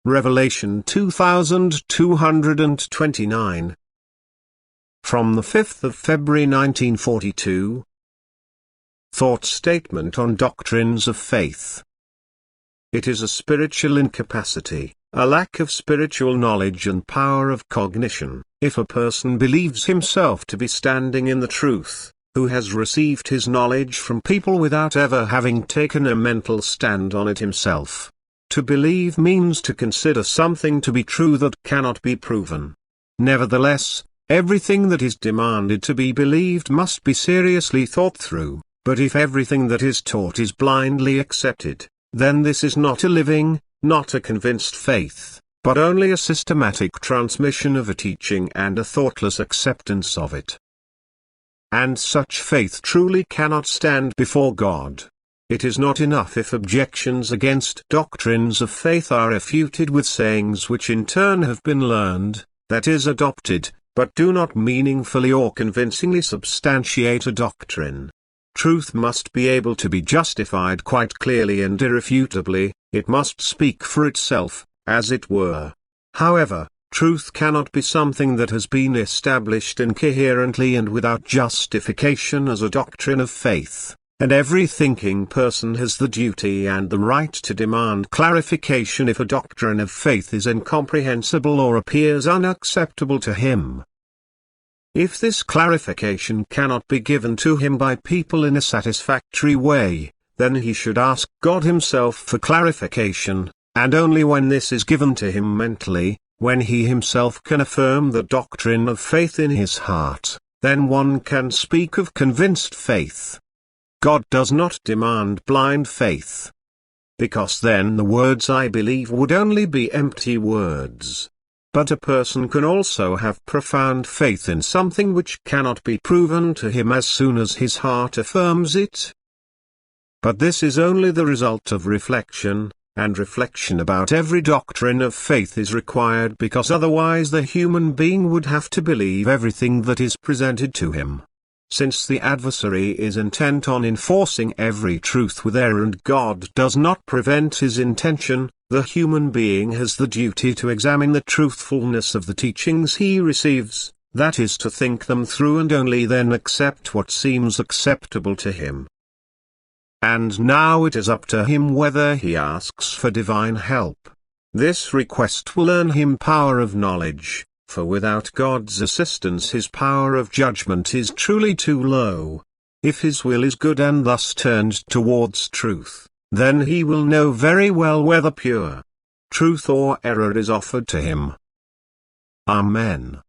Revelation 2229. From the 5th of February 1942. Thought Statement on Doctrines of Faith. It is a spiritual incapacity, a lack of spiritual knowledge and power of cognition, if a person believes himself to be standing in the truth, who has received his knowledge from people without ever having taken a mental stand on it himself. To believe means to consider something to be true that cannot be proven. Nevertheless, everything that is demanded to be believed must be seriously thought through, but if everything that is taught is blindly accepted, then this is not a living, not a convinced faith, but only a systematic transmission of a teaching and a thoughtless acceptance of it. And such faith truly cannot stand before God. It is not enough if objections against doctrines of faith are refuted with sayings which in turn have been learned, that is adopted, but do not meaningfully or convincingly substantiate a doctrine. Truth must be able to be justified quite clearly and irrefutably, it must speak for itself, as it were. However, truth cannot be something that has been established incoherently and without justification as a doctrine of faith. And every thinking person has the duty and the right to demand clarification if a doctrine of faith is incomprehensible or appears unacceptable to him. If this clarification cannot be given to him by people in a satisfactory way, then he should ask God himself for clarification, and only when this is given to him mentally, when he himself can affirm the doctrine of faith in his heart, then one can speak of convinced faith. God does not demand blind faith. Because then the words "I believe" would only be empty words. But a person can also have profound faith in something which cannot be proven to him as soon as his heart affirms it. But this is only the result of reflection, and reflection about every doctrine of faith is required because otherwise the human being would have to believe everything that is presented to him. Since the adversary is intent on enforcing every truth with error and God does not prevent his intention, the human being has the duty to examine the truthfulness of the teachings he receives, that is to think them through and only then accept what seems acceptable to him. And now it is up to him whether he asks for divine help. This request will earn him power of knowledge. For without God's assistance his power of judgment is truly too low. If his will is good and thus turned towards truth, then he will know very well whether pure truth or error is offered to him. Amen.